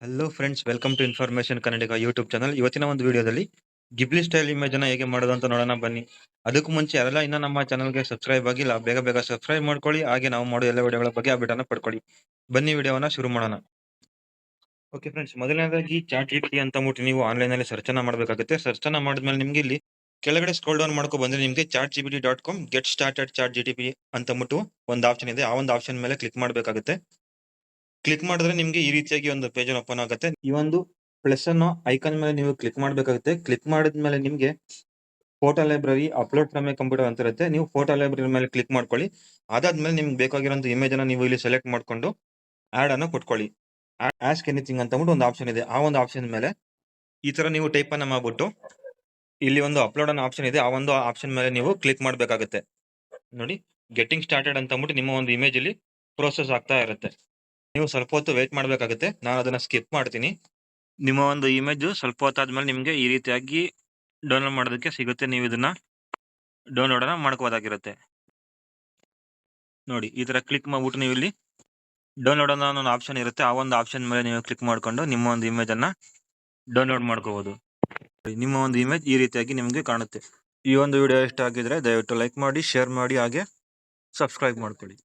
Hello friends, welcome to information Kannadiga YouTube channel. ಇವತ್ತಿನ ಒಂದು ವಿಡಿಯೋದಲ್ಲಿ ಗಿಬ್ಲಿ ಸ್ಟೈಲ್ ಇಮೇಜ್ ಅನ್ನ ಹೇಗೆ ಮಾಡೋದು ಅಂತ ನೋಡೋಣ ಬನ್ನಿ. ಅದಕ್ಕೂ ಮುಂಚೆ ಯಾರೆಲ್ಲ ಇನ್ನ ನಮ್ಮ ಚಾನಲ್ಗೆ ಸಬ್ಸ್ಕ್ರೈಬ್ ಆಗಿಲ್ಲ, ಬೇಗ ಬೇಗ ಸಬ್ಸ್ಕ್ರೈಬ್ ಮಾಡ್ಕೊಳ್ಳಿ. ಹಾಗೆ ನಾವು ಮಾಡೋ ಎಲ್ಲ ವಿಡಿಯೋಗಳ ಬಗ್ಗೆ ಅಪ್ಡೇಟ್ ಅನ್ನ ಪಡ್ಕೊಳ್ಳಿ. ಬನ್ನಿ ವಿಡಿಯೋವನ್ನ ಶುರು ಮಾಡೋಣ. ಓಕೆ ಫ್ರೆಂಡ್ಸ್, ಮೊದಲನೇದಾಗಿ ಚಾಟ್ ಜಿಪಿಟಿ ಅಂತ ಅಂದ್ಬಿಟ್ಟು ನೀವು ಆನ್ಲೈನ್ ಅಲ್ಲಿ ಸರ್ಚ್ ಅನ್ನ ಮಾಡಬೇಕಾಗುತ್ತೆ. ಸರ್ಚ್ ಅನ್ನ ಮಾಡಿದ್ಮೇಲೆ ನಿಮ್ಗೆ ಇಲ್ಲಿ ಕೆಳಗಡೆ ಸ್ಕ್ರೋಲ್ ಡೌನ್ ಮಾಡ್ಕೊ ಬಂದ್ರೆ ನಿಮ್ಗೆ chatgpt.com ಗೆಟ್ ಸ್ಟಾರ್ಟೆಡ್ ಚಾಟ್ ಜಿಟಿಪಿ ಅಂತ ಅಂದ್ಬಿಟ್ಟು ಒಂದು ಆಪ್ಷನ್ ಇದೆ. ಆ ಒಂದು ಆಪ್ಷನ್ ಮೇಲೆ ಕ್ಲಿಕ್ ಮಾಡಬೇಕಾಗುತ್ತೆ. ಕ್ಲಿಕ್ ಮಾಡಿದ್ರೆ ನಿಮ್ಗೆ ಈ ರೀತಿಯಾಗಿ ಒಂದು ಪೇಜ್ ಓಪನ್ ಆಗುತ್ತೆ. ಈ ಒಂದು ಪ್ಲಸ್ ಅನ್ನೋ ಐಕಾನ್ ಮೇಲೆ ನೀವು ಕ್ಲಿಕ್ ಮಾಡಬೇಕಾಗುತ್ತೆ. ಕ್ಲಿಕ್ ಮಾಡಿದ್ಮೇಲೆ ನಿಮ್ಗೆ photo library upload from A computer ಅಂತ ಇರುತ್ತೆ. ನೀವು ಫೋಟೋ ಲೈಬ್ರರಿ ಮೇಲೆ ಕ್ಲಿಕ್ ಮಾಡ್ಕೊಳ್ಳಿ. ಅದಾದ್ಮೇಲೆ ನಿಮ್ಗೆ ಬೇಕಾಗಿರೋಂಥ ಇಮೇಜ್ ಅನ್ನ ನೀವು ಇಲ್ಲಿ ಸೆಲೆಕ್ಟ್ ಮಾಡ್ಕೊಂಡು ಆಡ್ ಅನ್ನ ಕೊಟ್ಕೊಳ್ಳಿ. ಆಸ್ಕ್ ಎನಿಥಿಂಗ್ ಅಂತ ಅಂದ್ಬಿಟ್ಟು ಒಂದು ಆಪ್ಷನ್ ಇದೆ. ಆ ಒಂದು ಆಪ್ಷನ್ ಮೇಲೆ ಈ ತರ ನೀವು ಟೈಪ್ ಅನ್ನ ಮಾಡ್ಬಿಟ್ಟು ಇಲ್ಲಿ ಒಂದು ಅಪ್ಲೋಡ್ ಅನ್ನೋ ಆಪ್ಷನ್ ಇದೆ. ಆ ಒಂದು ಆಪ್ಷನ್ ಮೇಲೆ ನೀವು ಕ್ಲಿಕ್ ಮಾಡಬೇಕಾಗುತ್ತೆ. ನೋಡಿ, ಗೆಟಿಂಗ್ ಸ್ಟಾರ್ಟೆಡ್ ಅಂತ ಅಂದ್ಬಿಟ್ಟು ನಿಮ್ಮ ಒಂದು ಇಮೇಜ್ ಇಲ್ಲಿ ಪ್ರೋಸೆಸ್ ಆಗ್ತಾ ಇರುತ್ತೆ. ನೀವು ಸ್ವಲ್ಪ ಹೊತ್ತು ವೇಟ್ ಮಾಡಬೇಕಾಗುತ್ತೆ. ನಾನು ಅದನ್ನ ಸ್ಕಿಪ್ ಮಾಡ್ತೀನಿ. ನಿಮ್ಮ ಒಂದು ಇಮೇಜ್ ಸ್ವಲ್ಪ ಹೊತ್ತಾದ್ಮೇಲೆ ನಿಮ್ಗೆ ಈ ರೀತಿಯಾಗಿ ಡೌನ್ಲೋಡ್ ಮಾಡೋದಕ್ಕೆ ಸಿಗುತ್ತೆ. ನೀವು ಇದನ್ನ ಡೌನ್ಲೋಡ್ ಅನ್ನ ಮಾಡ್ಕೋಬೋದಾಗಿರುತ್ತೆ. ನೋಡಿ, ಈ ತರ ಕ್ಲಿಕ್ ಮಾಡ್ಬಿಟ್ಟು ನೀವು ಇಲ್ಲಿ ಡೌನ್ಲೋಡ್ ಅನ್ನೋ ಒಂದು ಆಪ್ಷನ್ ಇರುತ್ತೆ. ಆ ಒಂದು ಆಪ್ಷನ್ ಮೇಲೆ ನೀವು ಕ್ಲಿಕ್ ಮಾಡ್ಕೊಂಡು ನಿಮ್ಮ ಒಂದು ಇಮೇಜ್ ಅನ್ನ ಡೌನ್ಲೋಡ್ ಮಾಡ್ಕೋಬಹುದು. ನಿಮ್ಮ ಒಂದು ಇಮೇಜ್ ಈ ರೀತಿಯಾಗಿ ನಿಮ್ಗೆ ಕಾಣುತ್ತೆ. ಈ ಒಂದು ವಿಡಿಯೋ ಇಷ್ಟ ಆಗಿದ್ರೆ ದಯವಿಟ್ಟು ಲೈಕ್ ಮಾಡಿ, ಶೇರ್ ಮಾಡಿ, ಹಾಗೆ ಸಬ್ಸ್ಕ್ರೈಬ್ ಮಾಡ್ಕೊಳ್ಳಿ.